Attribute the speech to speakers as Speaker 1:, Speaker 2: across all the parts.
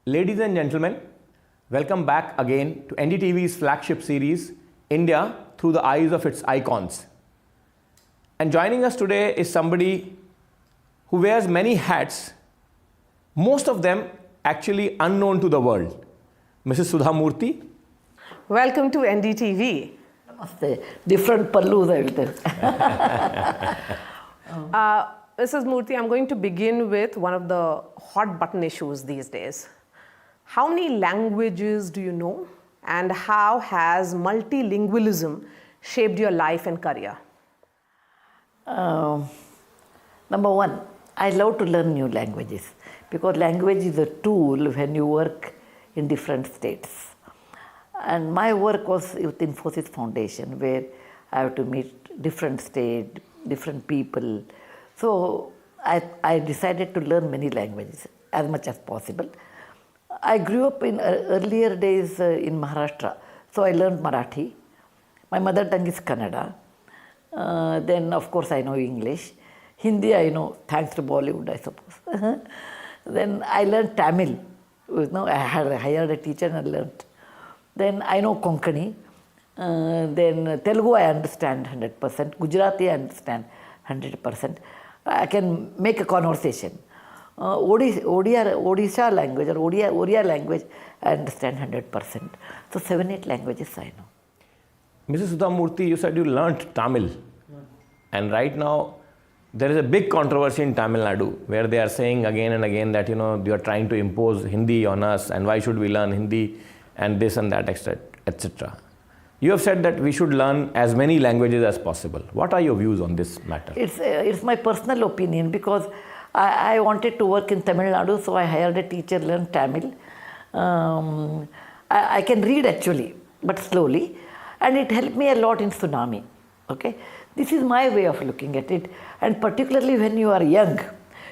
Speaker 1: Ladies and gentlemen, welcome back again to NDTV's flagship series, India Through the Eyes of Its Icons. And joining us today is somebody who wears many hats, most of them actually unknown to the world. Mrs. Sudha Murty.
Speaker 2: Welcome to NDTV.
Speaker 3: Namaste. Different pallus, I will tell.
Speaker 2: Mrs. Murty, I'm going to begin with one of the hot button issues these days. How many languages do you know, and how has multilingualism shaped your life and career?
Speaker 3: Number one, I love to learn new languages because language is a tool when you work in different states. And my work was with Infosys Foundation, where I have to meet different states, different people. So I decided to learn many languages as much as possible. I grew up in earlier days in Maharashtra, so I learned Marathi. My mother tongue is Kannada. Then, of course, I know English. Hindi, I know, thanks to Bollywood, I suppose. Then I learned Tamil. I hired a teacher and I learned. Then I know Konkani. Then Telugu, I understand 100%. Gujarati, I understand 100%. I can make a conversation. Odisha language or Oriya language, I understand 100%. So 7-8 languages I know.
Speaker 1: Mrs. Sudha Murty, you said you learnt Tamil. And right now, there is a big controversy in Tamil Nadu where they are saying again and again that, you are trying to impose Hindi on us and why should we learn Hindi and this and that, etc. You have said that we should learn as many languages as possible. What are your views on this matter?
Speaker 3: It's my personal opinion because I wanted to work in Tamil Nadu, so I hired a teacher, learned Tamil. I can read actually, but slowly. And it helped me a lot in tsunami. Okay? This is my way of looking at it. And particularly when you are young,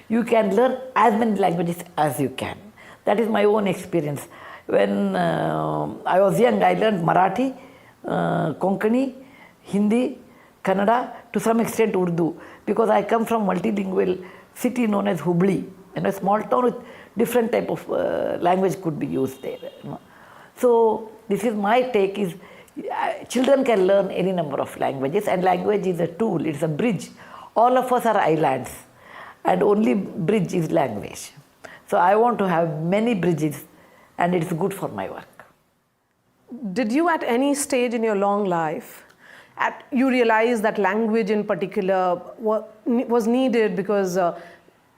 Speaker 3: you can learn as many languages as you can. That is my own experience. When I was young, I learned Marathi, Konkani, Hindi, Kannada, to some extent Urdu, because I come from multilingual city known as Hubli, a small town with different type of language could be used there. So this is my take is children can learn any number of languages, and language is a tool, it's a bridge. All of us are islands and only bridge is language. So I want to have many bridges and it's good for my work.
Speaker 2: Did you at any stage in your long life, you realize that language in particular was needed because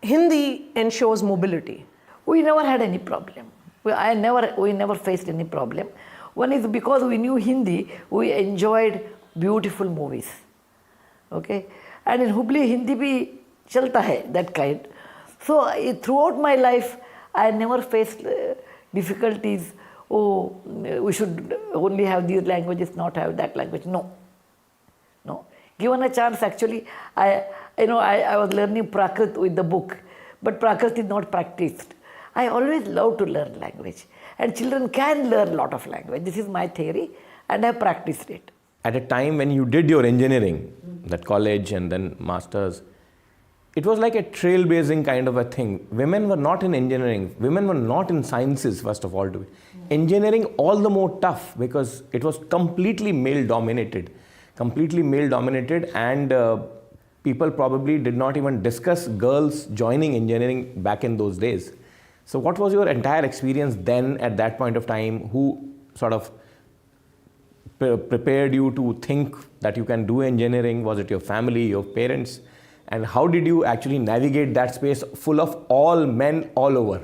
Speaker 2: Hindi ensures mobility?
Speaker 3: We never had any problem. We never faced any problem. One is because we knew Hindi, we enjoyed beautiful movies. Okay? And in Hubli, Hindi bhi chalta hai, that kind. So throughout my life, I never faced difficulties. Oh, we should only have these languages, not have that language. No. Given a chance, actually, I was learning Prakrit with the book, but Prakrit is not practiced. I always love to learn language, and children can learn a lot of language. This is my theory, and I have practiced it.
Speaker 1: At a time when you did your engineering, that college and then masters, it was like a trailblazing kind of a thing. Women were not in engineering. Women were not in sciences, first of all. Engineering all the more tough because it was completely male-dominated. And people probably did not even discuss girls joining engineering back in those days. So what was your entire experience then at that point of time? Who sort of prepared you to think that you can do engineering? Was it your family, your parents? And how did you actually navigate that space full of all men all over?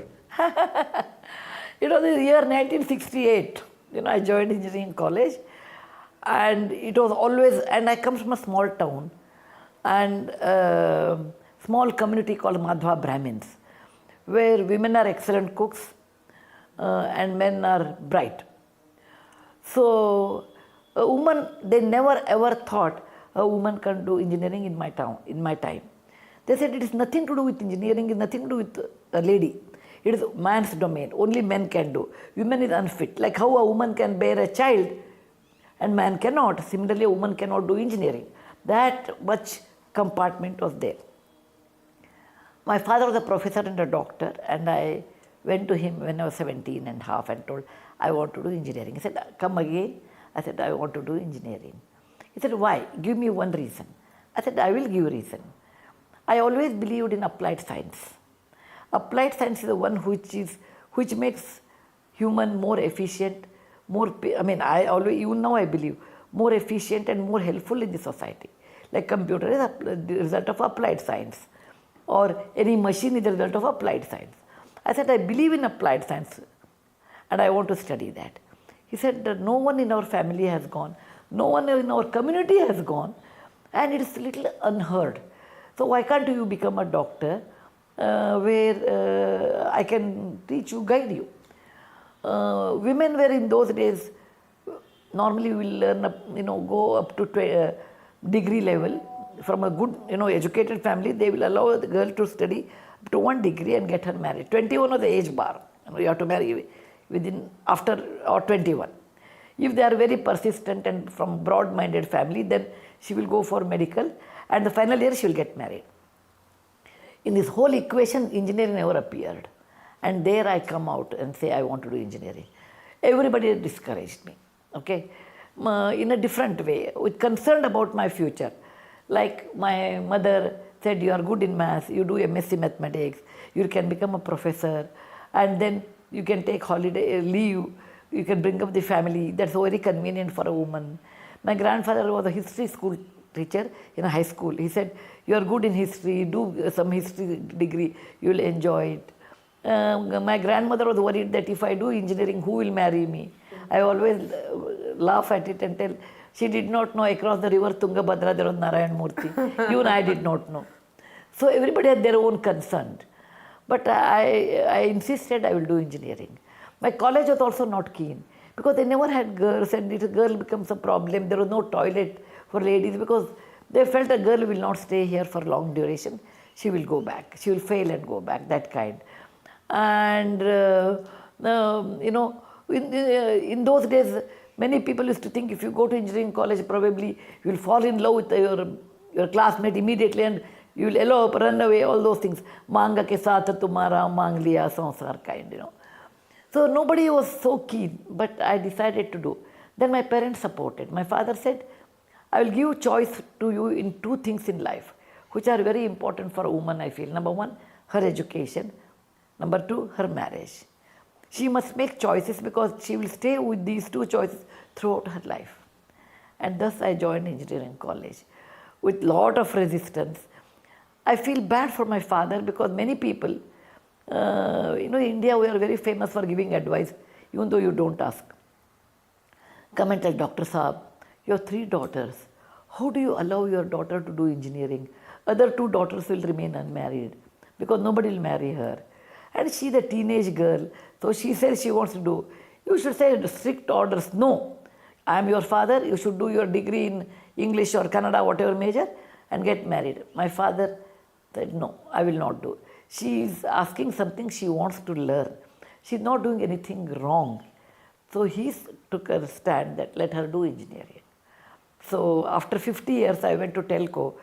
Speaker 3: It was the year 1968. I joined engineering college. And it was always, and I come from a small town and small community called Madhva Brahmins, where women are excellent cooks and men are bright. So a woman, they never ever thought a woman can do engineering in my time. They said it is nothing to do with engineering, it is nothing to do with a lady. It is man's domain, only men can do. Women is unfit. Like how a woman can bear a child and man cannot. Similarly, a woman cannot do engineering. That much compartment was there. My father was a professor and a doctor, and I went to him when I was 17 and half and told, I want to do engineering. He said, come again. I said, I want to do engineering. He said, why? Give me one reason. I said, I will give a reason. I always believed in applied science. Applied science is the one which makes human more efficient, even now I believe, more efficient and more helpful in the society. Like computer is the result of applied science, or any machine is the result of applied science. I said, I believe in applied science and I want to study that. He said, no one in our family has gone, no one in our community has gone, and it is a little unheard. So why can't you become a doctor where I can teach you, guide you? Women were in those days, normally will learn, go up to degree level. From a good, educated family, they will allow the girl to study up to 1 degree and get her married. 21 was the age bar. You have to marry after 21. If they are very persistent and from broad-minded family, then she will go for medical, and the final year she will get married. In this whole equation, engineering never appeared. And there I come out and say, I want to do engineering. Everybody discouraged me, okay? In a different way, with concern about my future. Like my mother said, you are good in maths, you do MSc mathematics, you can become a professor, and then you can take holiday, leave, you can bring up the family. That's very convenient for a woman. My grandfather was a history school teacher in a high school. He said, you are good in history, do some history degree, you will enjoy it. My grandmother was worried that if I do engineering, who will marry me? I always laugh at it and tell, she did not know across the river Tungabhadra there was Narayan Murty. Even I did not know. So everybody had their own concern. But I insisted I will do engineering. My college was also not keen because they never had girls, and if a girl becomes a problem, there was no toilet for ladies because they felt a girl will not stay here for long duration. She will go back. She will fail and go back, that kind. And, in those days, many people used to think if you go to engineering college, probably you will fall in love with your classmate immediately and you will elope, run away, all those things. Manga ke saath tumhara mang liya sansar kind, So nobody was so keen, but I decided to do. Then my parents supported. My father said, I will give choice to you in 2 things in life, which are very important for a woman, I feel. Number 1, her education. Number 2, her marriage. She must make choices because she will stay with these 2 choices throughout her life. And thus I joined engineering college with lot of resistance. I feel bad for my father because many people, in India we are very famous for giving advice, even though you don't ask. Come and tell Dr. Saab, you have 3 daughters. How do you allow your daughter to do engineering? Other 2 daughters will remain unmarried because nobody will marry her. And she is a teenage girl, so she says she wants to do. You should say strict orders. No, I am your father, you should do your degree in English or Kannada, whatever major, and get married. My father said, no, I will not do. She is asking something she wants to learn. She is not doing anything wrong. So he took a stand that let her do engineering. So after 50 years, I went to Telco,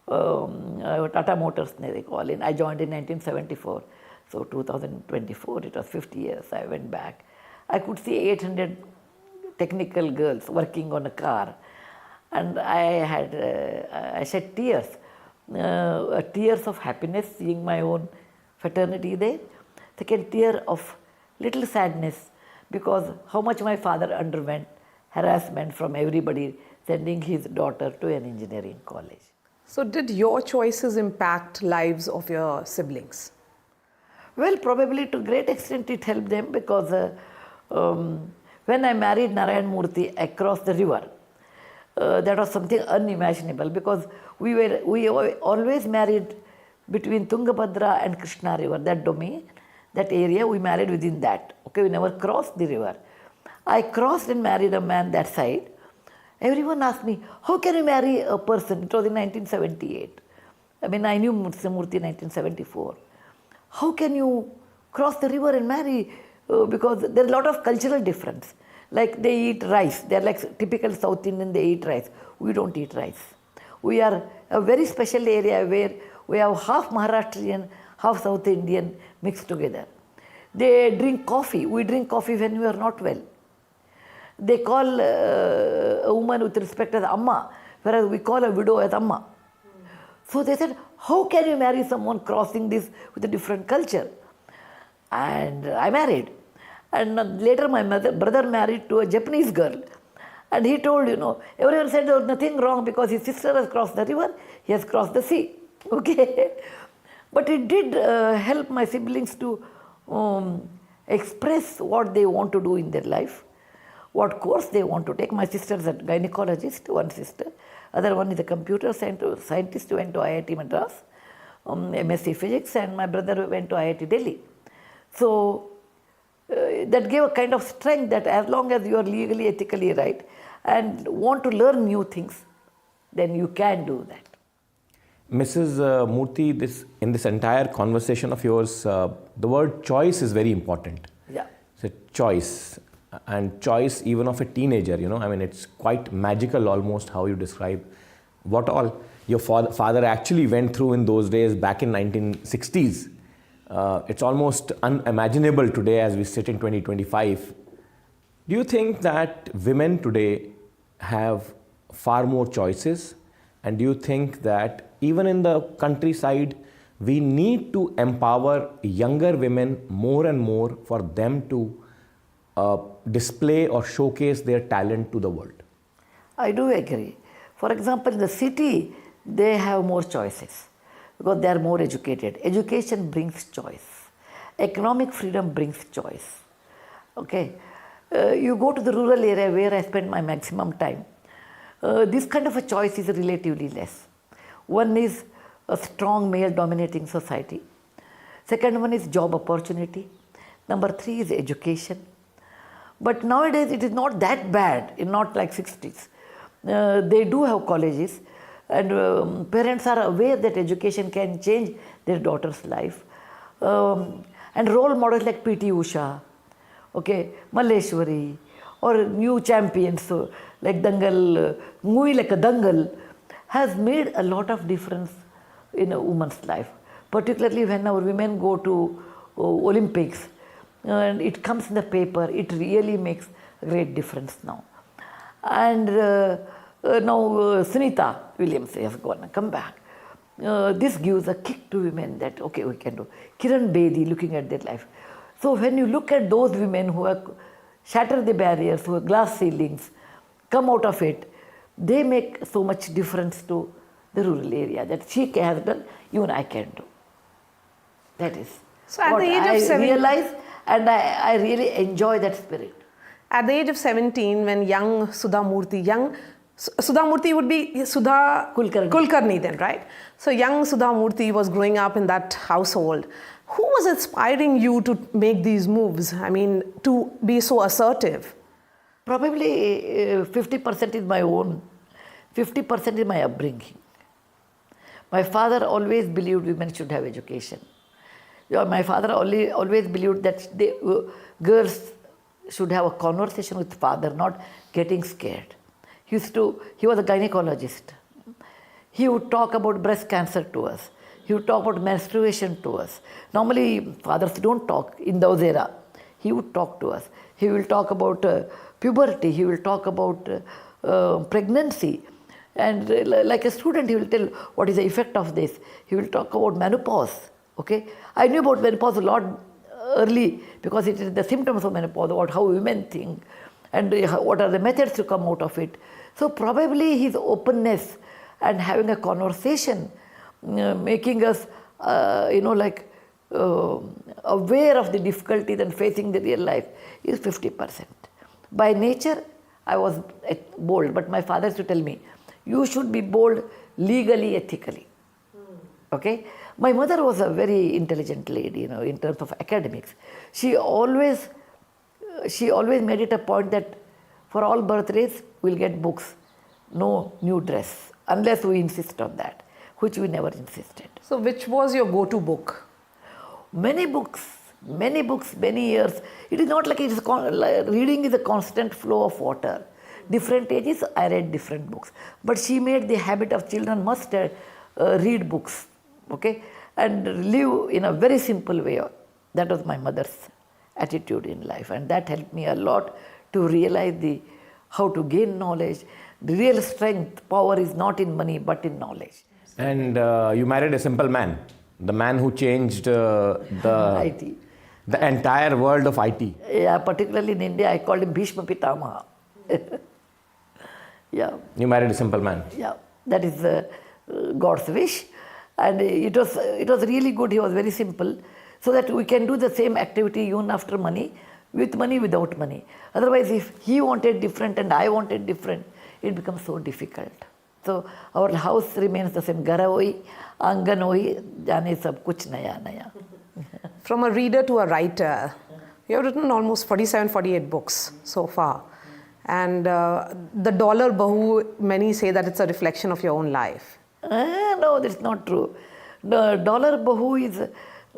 Speaker 3: Tata Motors, they call it. I joined in 1974. So 2024, it was 50 years, I went back. I could see 800 technical girls working on a car. And I shed tears, tears of happiness seeing my own fraternity there. Second, tear of little sadness because how much my father underwent harassment from everybody sending his daughter to an engineering college.
Speaker 2: So did your choices impact lives of your siblings?
Speaker 3: Well, probably to a great extent it helped them because when I married Narayan Murty across the river, that was something unimaginable because we always married between Tungabhadra and Krishna river, that domain, that area, we married within that. Okay, we never crossed the river. I crossed and married a man that side. Everyone asked me, how can you marry a person? It was in 1978. I knew Murty in 1974. How can you cross the river and marry? Because there's a lot of cultural difference. Like they eat rice. They're like typical South Indian, they eat rice. We don't eat rice. We are a very special area where we have half Maharashtrian, half South Indian mixed together. They drink coffee. We drink coffee when we are not well. They call a woman with respect as Amma, whereas we call a widow as Amma. So they said, how can you marry someone crossing this with a different culture? And I married. And later my brother married to a Japanese girl. And he told, everyone said there was nothing wrong because his sister has crossed the river, he has crossed the sea. Okay. But it did help my siblings to express what they want to do in their life, what course they want to take. My sister is a gynecologist, one sister. Other one is a computer scientist who went to IIT Madras, MSc Physics, and my brother went to IIT Delhi. So that gave a kind of strength that as long as you are legally, ethically right and want to learn new things, then you can do that.
Speaker 1: Mrs. Murty, in this entire conversation of yours, the word choice is very important.
Speaker 3: Yeah.
Speaker 1: It's a choice, and choice even of a teenager, it's quite magical almost how you describe what all your father actually went through in those days back in 1960s. It's almost unimaginable today as we sit in 2025. Do you think that women today have far more choices? And do you think that even in the countryside, we need to empower younger women more and more for them to display or showcase their talent to the world?
Speaker 3: I do agree. For example, in the city, they have more choices because they are more educated. Education brings choice. Economic freedom brings choice. Okay. You go to the rural area where I spend my maximum time. This kind of a choice is relatively less. One is a strong male dominating society. Second one is job opportunity. Number 3 is education. But nowadays it is not that bad, not like 60s. They do have colleges and parents are aware that education can change their daughter's life. And role models like P.T. Usha, okay, Malleshwari, or new champions like Dangal, Ngui like a Dangal, has made a lot of difference in a woman's life. Particularly when our women go to Olympics and it comes in the paper, it really makes a great difference now. And now Sunita Williams has come back. This gives a kick to women that, okay, we can do. Kiran Bedi, looking at their life. So when you look at those women who have shattered the barriers, who have glass ceilings, come out of it, they make so much difference to the rural area that she has done, even I can do. That is
Speaker 2: so at
Speaker 3: what
Speaker 2: the age
Speaker 3: I
Speaker 2: of 17,
Speaker 3: realize, and I really enjoy that spirit.
Speaker 2: At the age of 17, when young Sudha Murty would be Sudha Kulkarni then, right? So young Sudha Murty was growing up in that household. Who was inspiring you to make these moves? I mean, to be so assertive?
Speaker 3: Probably 50% is my own, 50% is my upbringing. My father always believed women should have education. My father always believed that girls should have a conversation with father, not getting scared. He was a gynecologist. He would talk about breast cancer to us. He would talk about menstruation to us. Normally, fathers don't talk in those era. He would talk to us. He will talk about puberty. He will talk about pregnancy. And like a student, he will tell what is the effect of this. He will talk about menopause. Okay, I knew about menopause a lot early because it is the symptoms of menopause, about how women think and what are the methods to come out of it. So probably his openness and having a conversation, making us, aware of the difficulties and facing the real life is 50%. By nature, I was bold, but my father used to tell me, you should be bold legally, ethically. Okay? My mother was a very intelligent lady, in terms of academics. She always made it a point that for all birthdays, we'll get books. No new dress, unless we insist on that, which we never insisted.
Speaker 2: So which was your go-to book?
Speaker 3: Many books, many years. It is not like reading is a constant flow of water. Different ages, I read different books. But she made the habit of children must read books, okay, and live in a very simple way. That was my mother's attitude in life, and that helped me a lot to realize how to gain knowledge. The real strength, power is not in money but in knowledge.
Speaker 1: And you married a simple man, the man who changed
Speaker 3: IT.
Speaker 1: the entire world of IT.
Speaker 3: Yeah, particularly in India, I called him Bhishma Pitamaha. Yeah.
Speaker 1: You married a simple man.
Speaker 3: Yeah, that is God's wish, and it was really good. He was very simple, so that we can do the same activity even after money, with money, without money. Otherwise, if he wanted different and I wanted different, it becomes so difficult. So our house remains the same. Gara hoyi, angan hoyi, jane sab kuch naya naya.
Speaker 2: From a reader to a writer, you have written almost 47, 48 books so far. And the dollar bahu, many say that it's a reflection of your own life.
Speaker 3: No, that's not true. The dollar bahu is,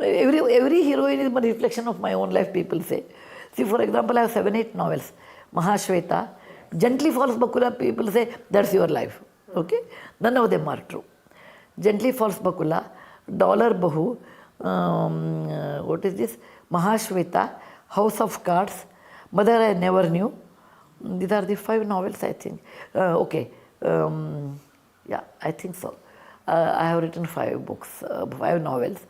Speaker 3: every heroine is a reflection of my own life, people say. See, for example, I have 7, 8 novels. Mahashweta, Gently Falls Bakula, people say, that's your life. Okay? None of them are true. Gently Falls Bakula, Dollar Bahu, what is this? Mahashweta, House of Cards, Mother I Never Knew. These are the 5 novels, I think. Okay. Yeah, I think so. I have written 5 books, 5 novels.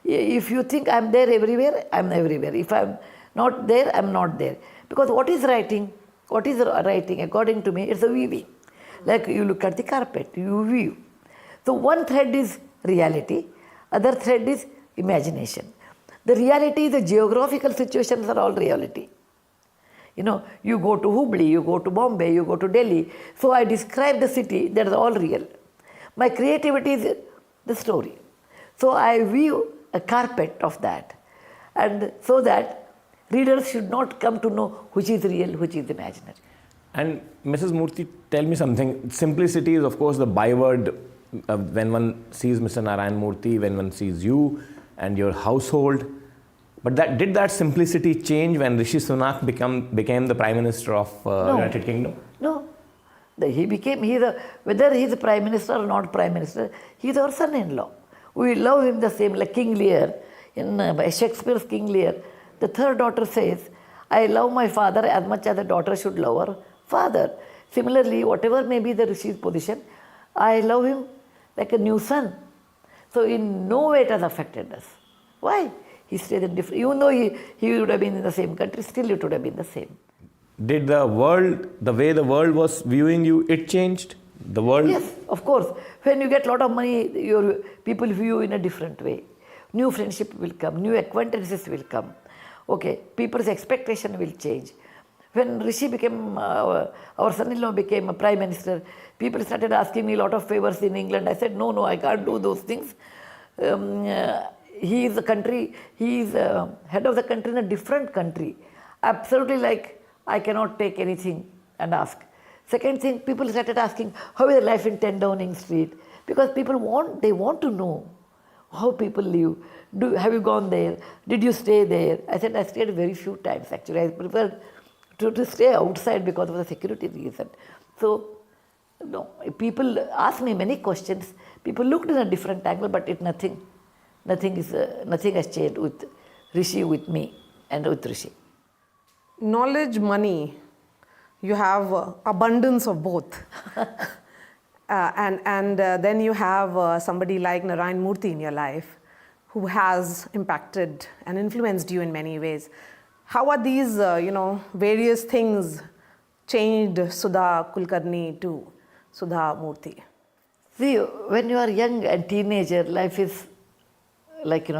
Speaker 3: If you think I'm there everywhere, I'm everywhere. If I'm not there, I'm not there. Because what is writing? What is writing? According to me, it's a weaving. Like you look at the carpet, you weave. So one thread is reality, other thread is imagination. The reality, the geographical situations are all reality. You know, you go to Hubli, you go to Bombay, you go to Delhi. So I describe the city, that is all real. My creativity is the story. So I weave a carpet of that. And so that readers should not come to know which is real, which is imaginary.
Speaker 1: And Mrs. Murty, tell me something. Simplicity is, of course, the byword when one sees Mr. Narayan Murthy, when one sees you and your household. But did that simplicity change when Rishi Sunak became the Prime Minister of United Kingdom?
Speaker 3: No. Whether he is Prime Minister or not Prime Minister, he is our son-in-law. We love him the same, like King Lear. In Shakespeare's King Lear, the third daughter says, I love my father as much as a daughter should love her father. Similarly, whatever may be the Rishi's position, I love him like a new son. So in no way it has affected us. Why? He stayed in different, even though he would have been in the same country, still it would have been the same.
Speaker 1: Did the way the world was viewing you, it changed? The world?
Speaker 3: Yes, of course. When you get a lot of money, your people view you in a different way. New friendship will come, new acquaintances will come. Okay, people's expectation will change. When Rishi became, our son-in-law became a Prime Minister, people started asking me a lot of favors in England. I said, no, I can't do those things. He is head of the country in a different country. Absolutely, like, I cannot take anything and ask. Second thing, people started asking, how is life in 10 Downing Street? Because people want to know how people live. Have you gone there? Did you stay there? I said, I stayed very few times actually. I preferred to stay outside because of the security reason. So, no, people asked me many questions. People looked in a different angle, but nothing has changed with Rishi, with me, and with Rishi.
Speaker 2: Knowledge, money, you have abundance of both. and then you have somebody like Narayan Murthy in your life who has impacted and influenced you in many ways. How are these, various things changed Sudha Kulkarni to Sudha Murty?
Speaker 3: See, when you are young and teenager, life is like,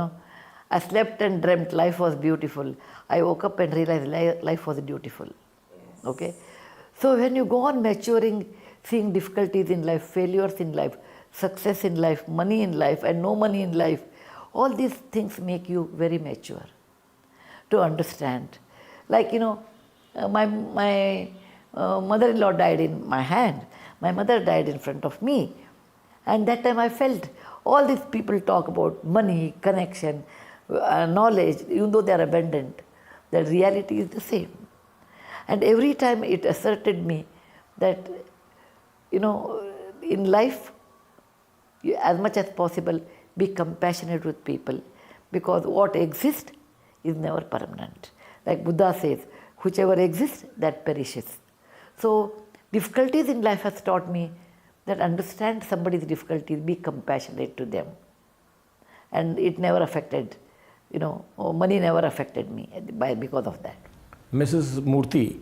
Speaker 3: I slept and dreamt life was beautiful. I woke up and realized life was beautiful. Yes. Okay? So when you go on maturing, seeing difficulties in life, failures in life, success in life, money in life, and no money in life, all these things make you very mature to understand. Like, my mother-in-law died in my hand. My mother died in front of me. And that time I felt all these people talk about money, connection, knowledge, even though they are abundant, the reality is the same. And every time it asserted me that, in life, as much as possible, be compassionate with people, because what exists is never permanent. Like Buddha says, whichever exists, that perishes. So difficulties in life has taught me that understand somebody's difficulties, be compassionate to them. And it never affected, money never affected me because of that.
Speaker 1: Mrs. Murty,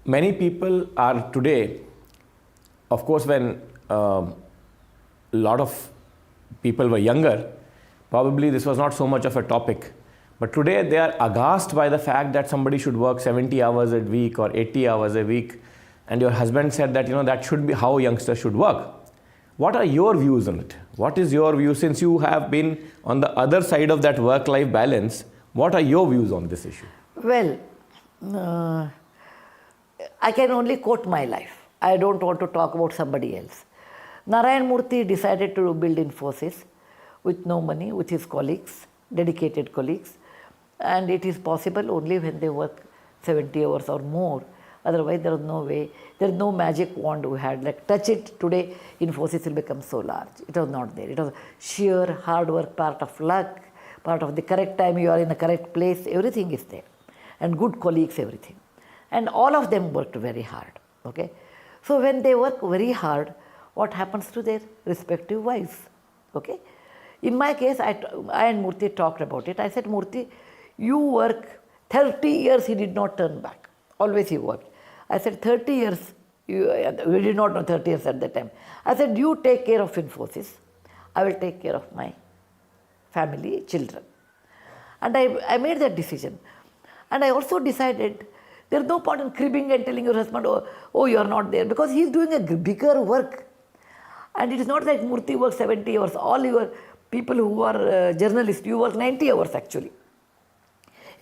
Speaker 1: many people are today, of course, when a lot of people were younger, probably this was not so much of a topic. But today they are aghast by the fact that somebody should work 70 hours a week or 80 hours a week. And your husband said that, that should be how youngsters should work. What are your views on it? What is your view, since you have been on the other side of that work-life balance? What are your views on this issue?
Speaker 3: Well, I can only quote my life. I don't want to talk about somebody else. Narayan Murthy decided to build Infosys with no money, with his colleagues, dedicated colleagues. And it is possible only when they work 70 hours or more. Otherwise, there is no way. There is no magic wand we had. Like, touch it today, Infosys will become so large. It was not there. It was sheer hard work, part of luck, part of the correct time you are in the correct place. Everything is there. And good colleagues, everything. And all of them worked very hard. Okay. So when they work very hard, what happens to their respective wives? Okay. In my case, I and Murthy talked about it. I said, Murthy, you work 30 years, he did not turn back. Always he worked. I said, 30 years, we did not know 30 years at that time. I said, you take care of Infosys. I will take care of my family, children. And I made that decision. And I also decided, there is no point in cribbing and telling your husband, oh, you are not there, because he is doing a bigger work. And it is not like Murthy works 70 hours. All your people who are journalists, you work 90 hours actually.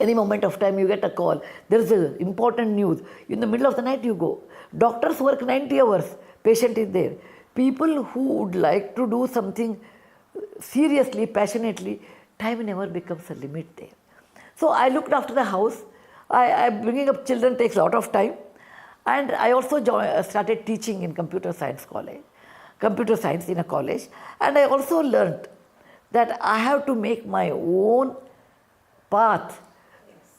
Speaker 3: Any moment of time you get a call, there is important news. In the middle of the night you go. Doctors work 90 hours, patient is there. People who would like to do something seriously, passionately, time never becomes a limit there. So I looked after the house. Bringing up children takes a lot of time. And I also started teaching in computer science in a college. And I also learned that I have to make my own path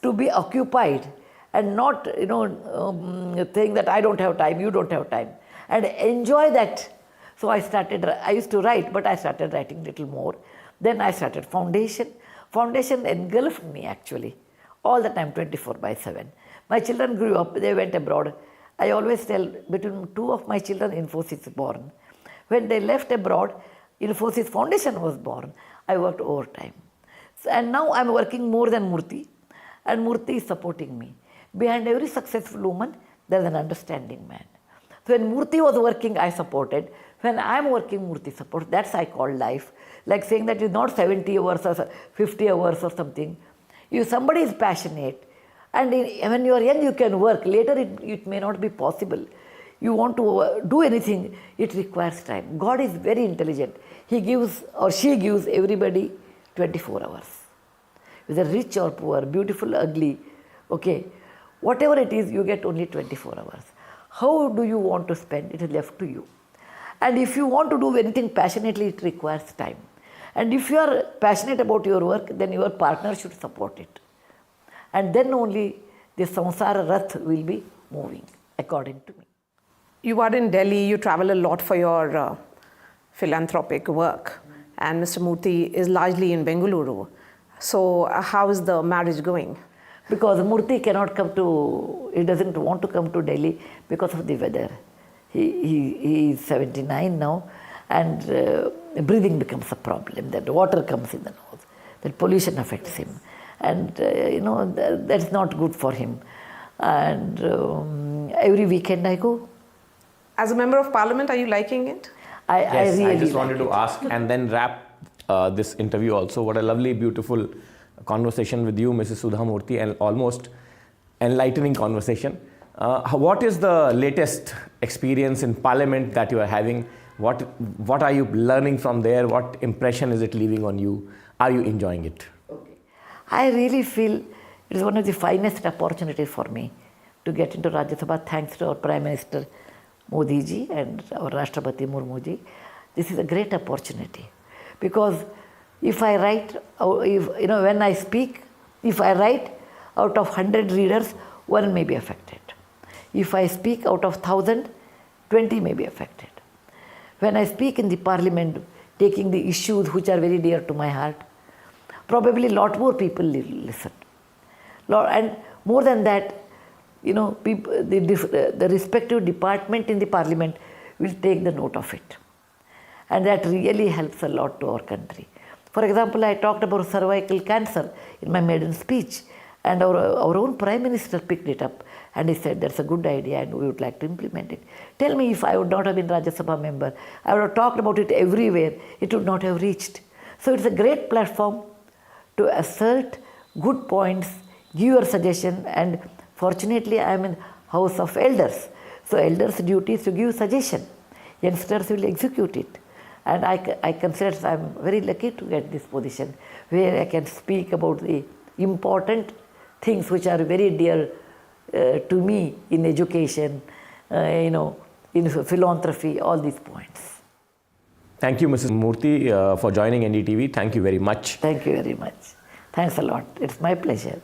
Speaker 3: to be occupied and not, saying that I don't have time, you don't have time, and enjoy that. So I used to write, but I started writing little more. Then I started Foundation. Foundation engulfed me actually, all the time, 24/7. My children grew up, they went abroad. I always tell, between two of my children, Infosys born. When they left abroad, Infosys Foundation was born. I worked overtime. And now I'm working more than Murthy. And Murthy is supporting me. Behind every successful woman, there is an understanding man. So when Murthy was working, I supported. When I am working, Murthy supports. That's I call life. Like saying that it's not 70 hours or 50 hours or something. If somebody is passionate, and when you are young, you can work. Later, it may not be possible. You want to do anything, it requires time. God is very intelligent. He gives or she gives everybody 24 hours. Whether rich or poor, beautiful, ugly, okay. Whatever it is, you get only 24 hours. How do you want to spend? It is left to you. And if you want to do anything passionately, it requires time. And if you are passionate about your work, then your partner should support it. And then only the samsara rath will be moving, according to me.
Speaker 2: You are in Delhi, you travel a lot for your philanthropic work. And Mr. Murthy is largely in Bengaluru. So how is the marriage going?
Speaker 3: Because Murthy he doesn't want to come to Delhi because of the weather. He is 79 now, and breathing becomes a problem. That water comes in the nose, that pollution affects him. And that's not good for him. And every weekend I go.
Speaker 2: As a member of parliament, are you liking it?
Speaker 1: Yes, I just wanted to ask and then wrap this interview also. What a lovely, beautiful conversation with you, Mrs. Sudha Murty, and almost enlightening conversation. What is the latest experience in Parliament that you are having? What are you learning from there? What impression is it leaving on you? Are you enjoying it?
Speaker 3: Okay. I really feel it is one of the finest opportunities for me to get into Rajya Sabha, thanks to our Prime Minister Modi ji and our Rashtrapati Murmu ji. This is a great opportunity, because if I write, when I speak, If I write, out of 100 readers, 1 may be affected. If I speak out of 1,000, 20 may be affected. When I speak in the parliament, taking the issues which are very dear to my heart, probably a lot more people listen. And more than that, the respective department in the parliament will take the note of it. And that really helps a lot to our country. For example, I talked about cervical cancer in my maiden speech, and our own Prime Minister picked it up and he said, that's a good idea and we would like to implement it. Tell me, if I would not have been Rajya Sabha member, I would have talked about it everywhere, it would not have reached. So it's a great platform to assert good points, give your suggestion, and fortunately I am in House of Elders. So elders' duty is to give suggestion. Youngsters will execute it. And I consider I am very lucky to get this position where I can speak about the important things which are very dear to me in education, in philanthropy, all these points.
Speaker 1: Thank you, Mrs. Murty, for joining NDTV. Thank you very much.
Speaker 3: Thank you very much. Thanks a lot. It's my pleasure.